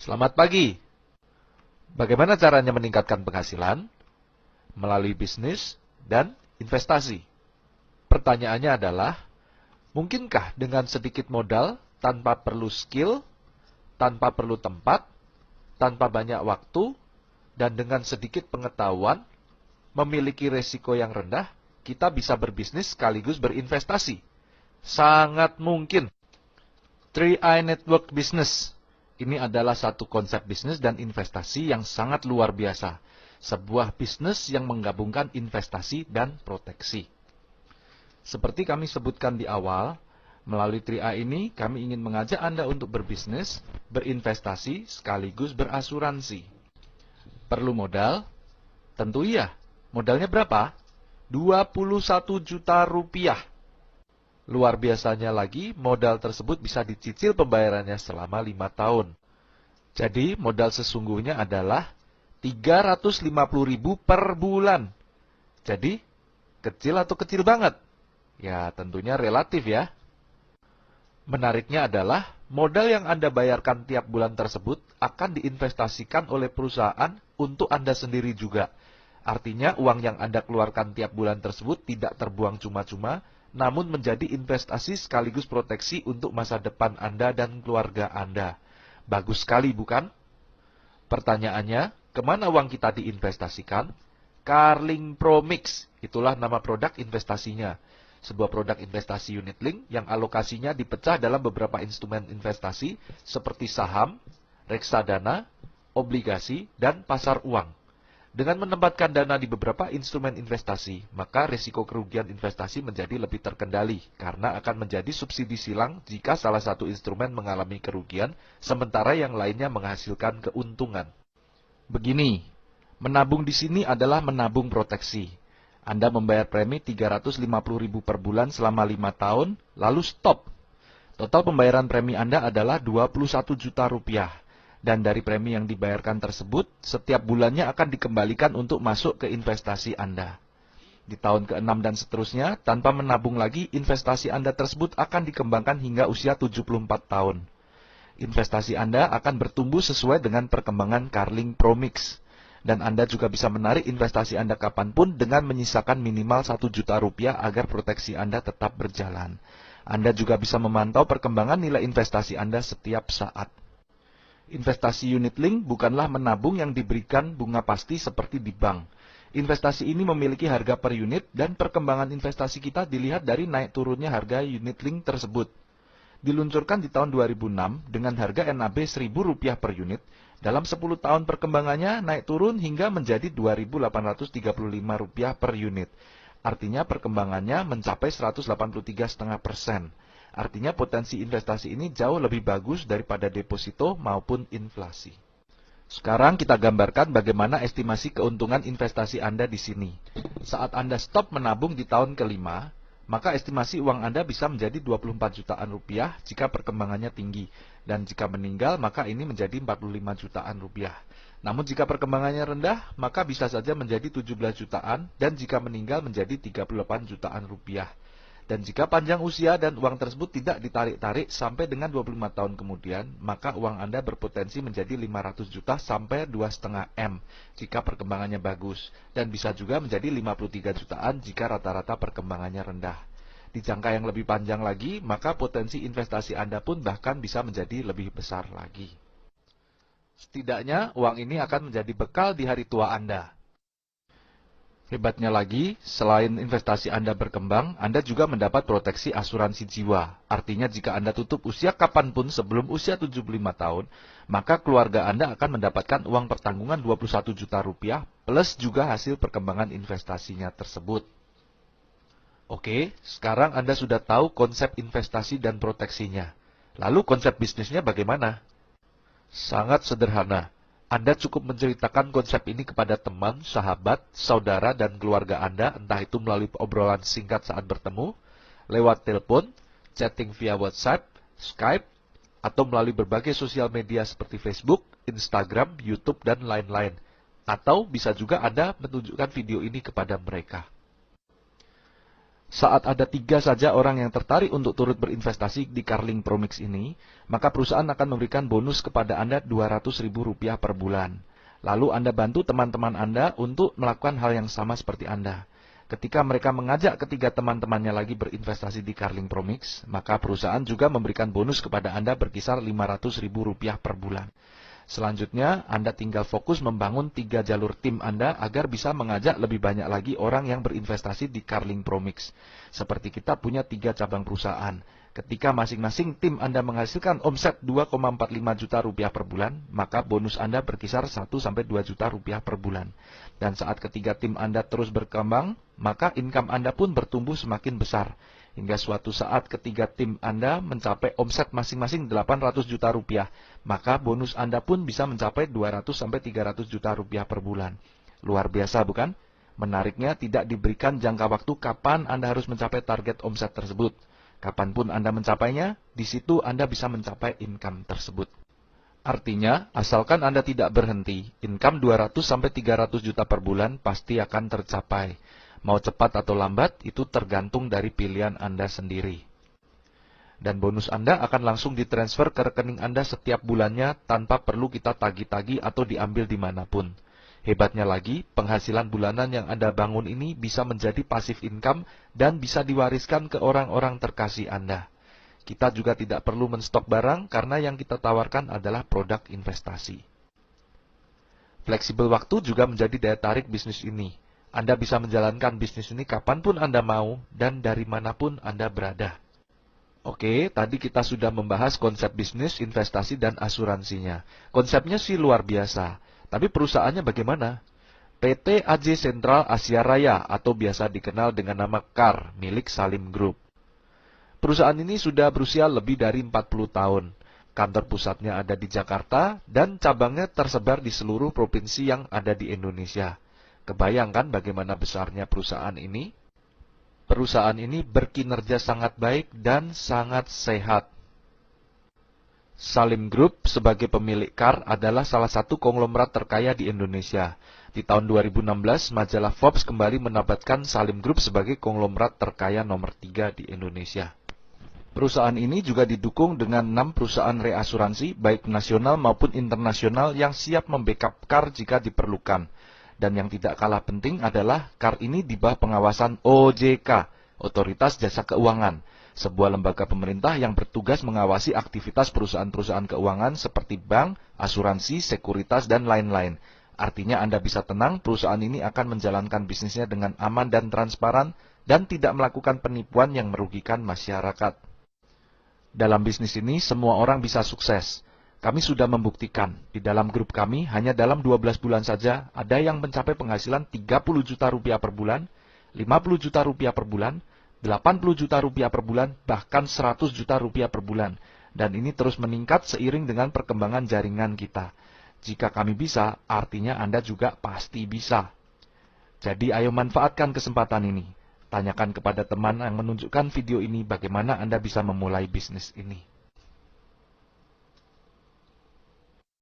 Selamat pagi. Bagaimana caranya meningkatkan penghasilan? Melalui bisnis dan investasi. Pertanyaannya adalah, mungkinkah dengan sedikit modal, tanpa perlu skill, tanpa perlu tempat, tanpa banyak waktu, dan dengan sedikit pengetahuan, memiliki resiko yang rendah, kita bisa berbisnis sekaligus berinvestasi? Sangat mungkin. 3i Network Business. Ini adalah satu konsep bisnis dan investasi yang sangat luar biasa. Sebuah bisnis yang menggabungkan investasi dan proteksi. Seperti kami sebutkan di awal, melalui 3i ini kami ingin mengajak Anda untuk berbisnis, berinvestasi, sekaligus berasuransi. Perlu modal? Tentu iya. Modalnya berapa? 21 juta rupiah. Luar biasanya lagi, modal tersebut bisa dicicil pembayarannya selama 5 tahun. Jadi, modal sesungguhnya adalah 350.000 per bulan. Jadi, kecil atau kecil banget? Ya, tentunya relatif ya. Menariknya adalah, modal yang Anda bayarkan tiap bulan tersebut akan diinvestasikan oleh perusahaan untuk Anda sendiri juga. Artinya, uang yang Anda keluarkan tiap bulan tersebut tidak terbuang cuma-cuma, namun menjadi investasi sekaligus proteksi untuk masa depan Anda dan keluarga Anda. Bagus sekali, bukan? Pertanyaannya, kemana uang kita diinvestasikan? Carling Promix, itulah nama produk investasinya. Sebuah produk investasi unit link yang alokasinya dipecah dalam beberapa instrumen investasi seperti saham, reksadana, obligasi, dan pasar uang. Dengan menempatkan dana di beberapa instrumen investasi, maka risiko kerugian investasi menjadi lebih terkendali karena akan menjadi subsidi silang jika salah satu instrumen mengalami kerugian, sementara yang lainnya menghasilkan keuntungan. Begini, menabung di sini adalah menabung proteksi. Anda membayar premi 350.000 per bulan selama 5 tahun, lalu stop. Total pembayaran premi Anda adalah 21 juta rupiah. Dan dari premi yang dibayarkan tersebut, setiap bulannya akan dikembalikan untuk masuk ke investasi Anda. Di tahun ke-6 dan seterusnya, tanpa menabung lagi, investasi Anda tersebut akan dikembangkan hingga usia 74 tahun. Investasi Anda akan bertumbuh sesuai dengan perkembangan Carling Promix. Dan Anda juga bisa menarik investasi Anda kapanpun dengan menyisakan minimal 1 juta rupiah agar proteksi Anda tetap berjalan. Anda juga bisa memantau perkembangan nilai investasi Anda setiap saat. Investasi unit link bukanlah menabung yang diberikan bunga pasti seperti di bank. Investasi ini memiliki harga per unit dan perkembangan investasi kita dilihat dari naik turunnya harga unit link tersebut. Diluncurkan di tahun 2006 dengan harga NAB Rp1.000 per unit, dalam 10 tahun perkembangannya naik turun hingga menjadi Rp2.835 per unit. Artinya perkembangannya mencapai 183,5%. Artinya potensi investasi ini jauh lebih bagus daripada deposito maupun inflasi. Sekarang kita gambarkan bagaimana estimasi keuntungan investasi Anda di sini. Saat Anda stop menabung di tahun kelima, maka estimasi uang Anda bisa menjadi 24 jutaan rupiah jika perkembangannya tinggi. Dan jika meninggal, maka ini menjadi 45 jutaan rupiah. Namun jika perkembangannya rendah, maka bisa saja menjadi 17 jutaan, dan jika meninggal menjadi 38 jutaan rupiah. Dan jika panjang usia dan uang tersebut tidak ditarik-tarik sampai dengan 25 tahun kemudian, maka uang Anda berpotensi menjadi 500 juta sampai 2,5 M jika perkembangannya bagus. Dan bisa juga menjadi 53 jutaan jika rata-rata perkembangannya rendah. Di jangka yang lebih panjang lagi, maka potensi investasi Anda pun bahkan bisa menjadi lebih besar lagi. Setidaknya, uang ini akan menjadi bekal di hari tua Anda. Hebatnya lagi, selain investasi Anda berkembang, Anda juga mendapat proteksi asuransi jiwa. Artinya jika Anda tutup usia kapanpun sebelum usia 75 tahun, maka keluarga Anda akan mendapatkan uang pertanggungan 21 juta rupiah plus juga hasil perkembangan investasinya tersebut. Oke, sekarang Anda sudah tahu konsep investasi dan proteksinya. Lalu konsep bisnisnya bagaimana? Sangat sederhana. Anda cukup menceritakan konsep ini kepada teman, sahabat, saudara, dan keluarga Anda, entah itu melalui obrolan singkat saat bertemu, lewat telepon, chatting via WhatsApp, Skype, atau melalui berbagai sosial media seperti Facebook, Instagram, YouTube, dan lain-lain. Atau bisa juga Anda menunjukkan video ini kepada mereka. Saat ada 3 saja orang yang tertarik untuk turut berinvestasi di Carling Promix ini, maka perusahaan akan memberikan bonus kepada Anda Rp200.000 per bulan. Lalu Anda bantu teman-teman Anda untuk melakukan hal yang sama seperti Anda. Ketika mereka mengajak ketiga teman-temannya lagi berinvestasi di Carling Promix, maka perusahaan juga memberikan bonus kepada Anda berkisar Rp500.000 per bulan. Selanjutnya, Anda tinggal fokus membangun 3 jalur tim Anda agar bisa mengajak lebih banyak lagi orang yang berinvestasi di Carling Promix. Seperti kita punya 3 cabang perusahaan. Ketika masing-masing tim Anda menghasilkan omset Rp2,45 juta per bulan, maka bonus Anda berkisar Rp1-2 juta per bulan. Dan saat ketiga tim Anda terus berkembang, maka income Anda pun bertumbuh semakin besar. Hingga suatu saat ketiga tim Anda mencapai omset masing-masing Rp800 juta, maka bonus Anda pun bisa mencapai Rp200-300 juta per bulan. Luar biasa bukan? Menariknya tidak diberikan jangka waktu kapan Anda harus mencapai target omset tersebut. Kapanpun Anda mencapainya, di situ Anda bisa mencapai income tersebut. Artinya, asalkan Anda tidak berhenti, income 200-300 juta per bulan pasti akan tercapai. Mau cepat atau lambat, itu tergantung dari pilihan Anda sendiri. Dan bonus Anda akan langsung ditransfer ke rekening Anda setiap bulannya tanpa perlu kita tagih-tagih atau diambil dimanapun. Hebatnya lagi, penghasilan bulanan yang Anda bangun ini bisa menjadi passive income dan bisa diwariskan ke orang-orang terkasih Anda. Kita juga tidak perlu menstok barang karena yang kita tawarkan adalah produk investasi. Fleksibel waktu juga menjadi daya tarik bisnis ini. Anda bisa menjalankan bisnis ini kapanpun Anda mau dan dari manapun Anda berada. Oke, tadi kita sudah membahas konsep bisnis, investasi, dan asuransinya. Konsepnya sih luar biasa. Tapi perusahaannya bagaimana? PT AJ Sentral Asia Raya atau biasa dikenal dengan nama KAR milik Salim Group. Perusahaan ini sudah berusia lebih dari 40 tahun. Kantor pusatnya ada di Jakarta dan cabangnya tersebar di seluruh provinsi yang ada di Indonesia. Kebayangkan bagaimana besarnya perusahaan ini? Perusahaan ini berkinerja sangat baik dan sangat sehat. Salim Group sebagai pemilik KAR adalah salah satu konglomerat terkaya di Indonesia. Di tahun 2016, majalah Forbes kembali menabatkan Salim Group sebagai konglomerat terkaya nomor 3 di Indonesia. Perusahaan ini juga didukung dengan 6 perusahaan reasuransi, baik nasional maupun internasional yang siap membackup KAR jika diperlukan. Dan yang tidak kalah penting adalah KAR ini di bawah pengawasan OJK, Otoritas Jasa Keuangan. Sebuah lembaga pemerintah yang bertugas mengawasi aktivitas perusahaan-perusahaan keuangan seperti bank, asuransi, sekuritas, dan lain-lain. Artinya Anda bisa tenang, perusahaan ini akan menjalankan bisnisnya dengan aman dan transparan dan tidak melakukan penipuan yang merugikan masyarakat. Dalam bisnis ini, semua orang bisa sukses. Kami sudah membuktikan, di dalam grup kami, hanya dalam 12 bulan saja, ada yang mencapai penghasilan 30 juta rupiah per bulan, 50 juta rupiah per bulan, 80 juta rupiah per bulan, bahkan 100 juta rupiah per bulan. Dan ini terus meningkat seiring dengan perkembangan jaringan kita. Jika kami bisa, artinya Anda juga pasti bisa. Jadi ayo manfaatkan kesempatan ini. Tanyakan kepada teman yang menunjukkan video ini bagaimana Anda bisa memulai bisnis ini.